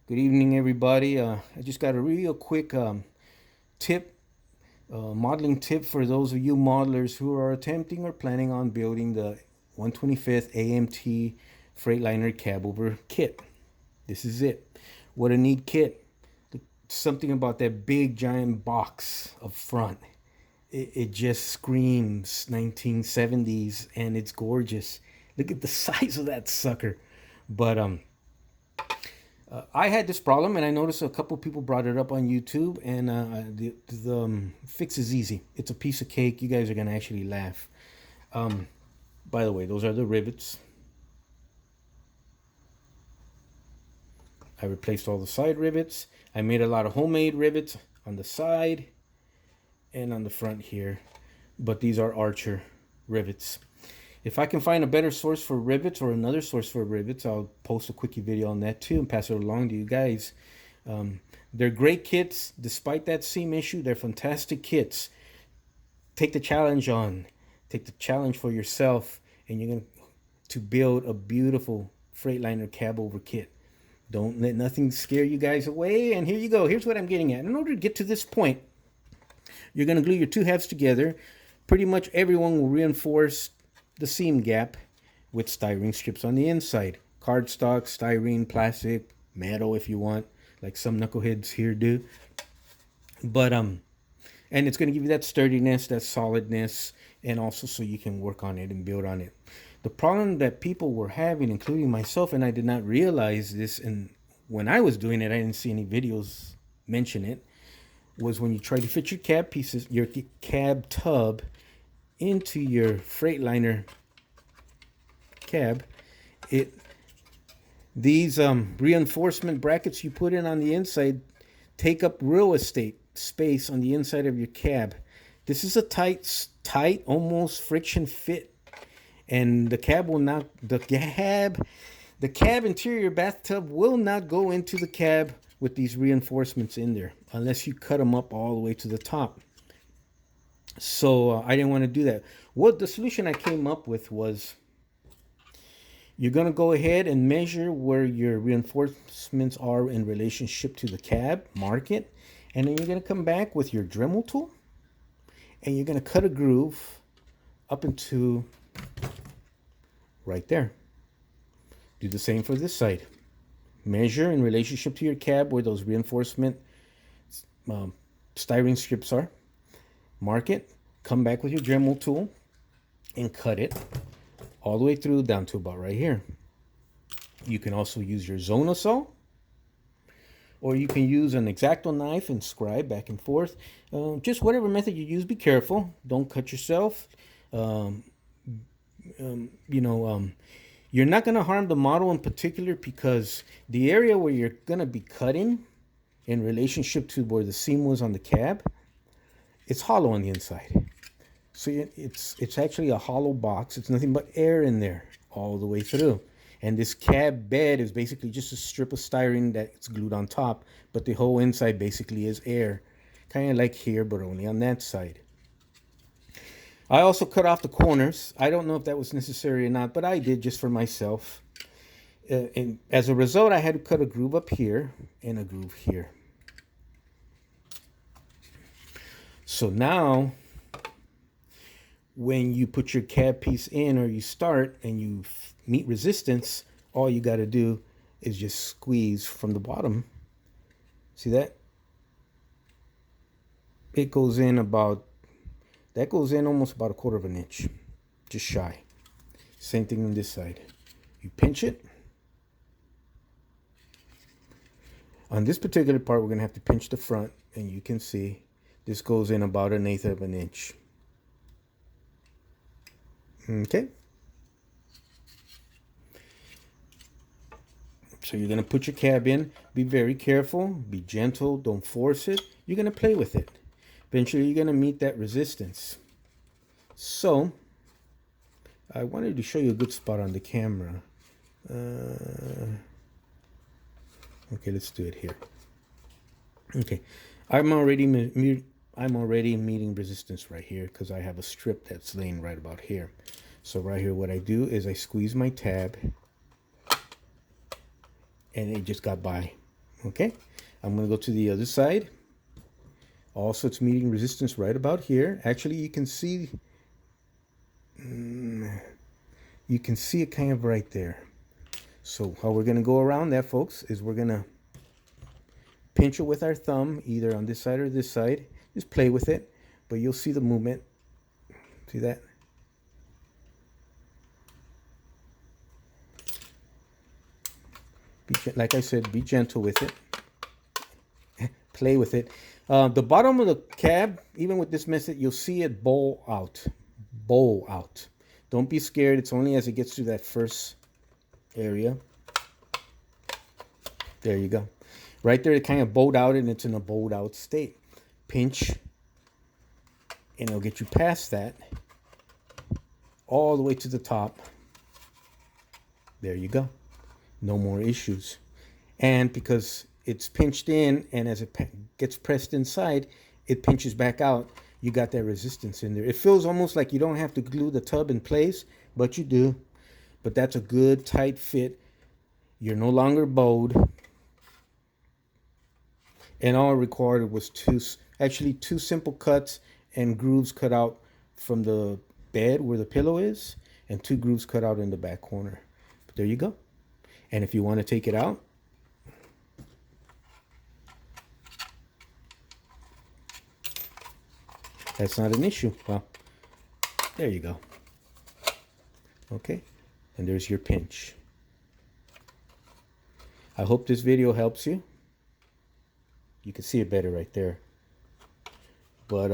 Good evening, everybody. I just got a real quick tip, modeling tip for those of you modelers who are attempting or planning on building the 125th AMT Freightliner Cabover kit. This is it. What a neat kit. Something about that big giant box up front. It just screams 1970s and it's gorgeous. Look at the size of that sucker. But I had this problem, and I noticed a couple people brought it up on YouTube, and the fix is easy. It's a piece of cake. You guys are gonna actually laugh. By the way, those are the rivets. I replaced all the side rivets. I made a lot of homemade rivets on the side and on the front here, but these are Archer rivets. If I can find a better source for rivets or another source for rivets, I'll post a quickie video on that too and pass it along to you guys. They're great kits. Despite that seam issue, they're fantastic kits. Take the challenge on. Take the challenge for yourself, and you're going to build a beautiful Freightliner Cabover kit. Don't let nothing scare you guys away. And here you go. Here's what I'm getting at. In order to get to this point, you're going to glue your two halves together. Pretty much everyone will reinforce the seam gap with styrene strips on the inside. Cardstock, styrene, plastic, metal if you want, like some knuckleheads here do. But and it's going to give you that sturdiness, that solidness, and also so you can work on it and build on it. The problem that people were having, including myself, and I did not realize this, and when I was doing it, I didn't see any videos mention it, was when you try to fit your cab pieces, your cab tub into your Freightliner cab, these reinforcement brackets you put in on the inside take up real estate space on the inside of your cab. This is a tight, almost friction fit, and the cab interior bathtub will not go into the cab with these reinforcements in there unless you cut them up all the way to the top. So I didn't want to do that. What the solution I came up with was, you're going to go ahead and measure where your reinforcements are in relationship to the cab, mark it, and then you're going to come back with your Dremel tool, and you're going to cut a groove up into right there. Do the same for this side. Measure in relationship to your cab where those reinforcement styrene strips are. Mark it, come back with your Dremel tool, and cut it all the way through down to about right here. You can also use your Zona saw, or you can use an X-Acto knife and scribe back and forth. Just whatever method you use, be careful. Don't cut yourself. You're not going to harm the model in particular, because the area where you're going to be cutting in relationship to where the seam was on the cab, it's hollow on the inside. So it's actually a hollow box. It's nothing but air in there all the way through. And this cab bed is basically just a strip of styrene that's glued on top, but the whole inside basically is air. Kind of like here, but only on that side. I also cut off the corners. I don't know if that was necessary or not, but I did just for myself. And as a result, I had to cut a groove up here and a groove here. So now, when you put your cab piece in, or you start and you meet resistance, all you got to do is just squeeze from the bottom. See that? It goes in about, that goes in almost about 1/4 of an inch, just shy. Same thing on this side. You pinch it. On this particular part, we're going to have to pinch the front, and you can see this goes in about 1/8 of an inch. Okay. So you're going to put your cab in. Be very careful. Be gentle. Don't force it. You're going to play with it. Eventually, you're going to meet that resistance. So I wanted to show you a good spot on the camera. Okay, let's do it here. Okay, I'm already meeting resistance right here because I have a strip that's laying right about here. So right here, what I do is I squeeze my tab, and it just got by. Okay, I'm going to go to the other side. Also, it's meeting resistance right about here. Actually, you can see it kind of right there. So how we're going to go around that, folks, is we're going to pinch it with our thumb, either on this side or this side. Just play with it, but you'll see the movement. See that? Like I said, be gentle with it. Play with it. The bottom of the cab, even with this method, you'll see it bowl out. Bowl out. Don't be scared. It's only as it gets to that first area. There you go. Right there, it kind of bowed out, and it's in a bowed out state. Pinch, and it'll get you past that all the way to the top. There you go. No more issues. And because it's pinched in, and as it gets pressed inside, it pinches back out, you got that resistance in there. It feels almost like you don't have to glue the tub in place, but you do. But that's a good tight fit. You're no longer bowed. And all required was two simple cuts and grooves cut out from the bed where the pillow is, and 2 grooves cut out in the back corner. But there you go. And if you want to take it out, that's not an issue. Well, there you go. Okay, and there's your pinch. I hope this video helps you. You can see it better right there. But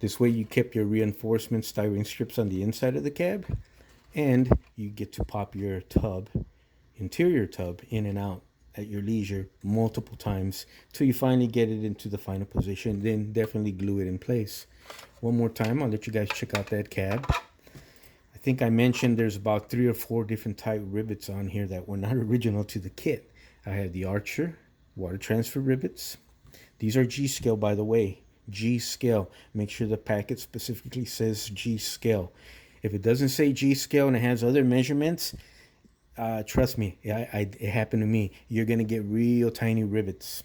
this way you kept your reinforcement styrene strips on the inside of the cab, and you get to pop your tub, interior tub, in and out at your leisure multiple times till you finally get it into the final position. Then definitely glue it in place. One more time, I'll let you guys check out that cab. I think I mentioned there's about 3 or 4 different type rivets on here that were not original to the kit. I had the Archer water transfer rivets. These are G-scale, by the way. G-scale. Make sure the packet specifically says G-scale. If it doesn't say G-scale and it has other measurements, trust me, it happened to me. You're going to get real tiny rivets.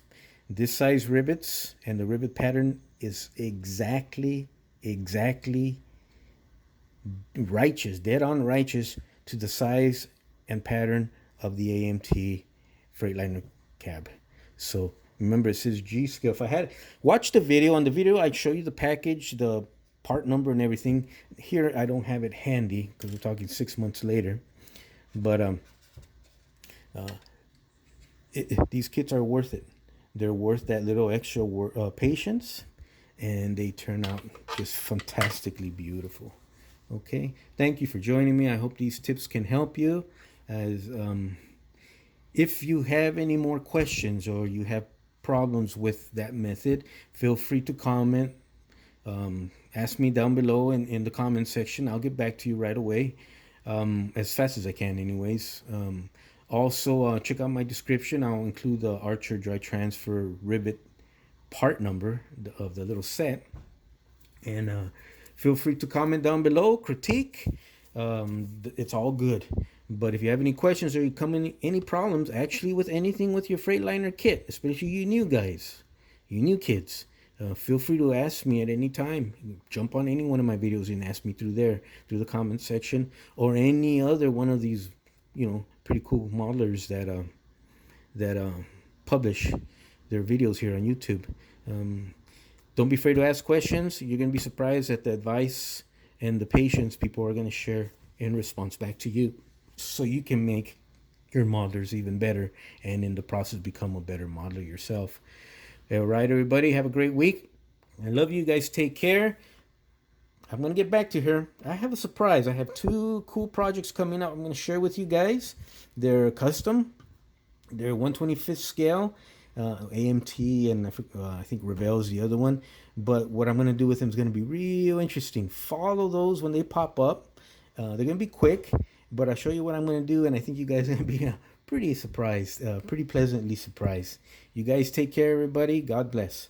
This size rivets, and the rivet pattern is exactly righteous, dead on righteous to the size and pattern of the AMT Freightliner cab. So remember, it says G scale. If I had watched the video, on the video I'd show you the package, the part number and everything. Here I don't have it handy because we're talking 6 months later. But these kits are worth it. They're worth that little extra patience, and they turn out just fantastically beautiful. Okay, thank you for joining me. I hope these tips can help you. As if you have any more questions or you have problems with that method, feel free to comment. Ask me down below in the comment section. I'll get back to you right away, as fast as I can anyways. Also, check out my description. I'll include the Archer dry transfer rivet part number of the little set. And feel free to comment down below, critique. It's all good. But if you have any questions or you come in any problems, actually with anything with your Freightliner kit, especially you new guys, you new kids, feel free to ask me at any time. Jump on any one of my videos and ask me through there, through the comment section, or any other one of these, pretty cool modelers that publish their videos here on YouTube. Don't be afraid to ask questions. You're going to be surprised at the advice and the patience people are going to share in response back to you, so you can make your modelers even better and in the process become a better modeler yourself. All right, everybody, have a great week. I love you guys. Take care. I'm going to get back to her. I have a surprise. I have 2 cool projects coming up I'm going to share with you guys. They're custom. They're 1/25th scale. AMT, and I think Revell is the other one. But what I'm going to do with them is going to be real interesting. Follow those when they pop up. They're going to be quick, but I'll show you what I'm going to do, and I think you guys are going to be pretty surprised, pretty pleasantly surprised. You guys take care, everybody. God bless.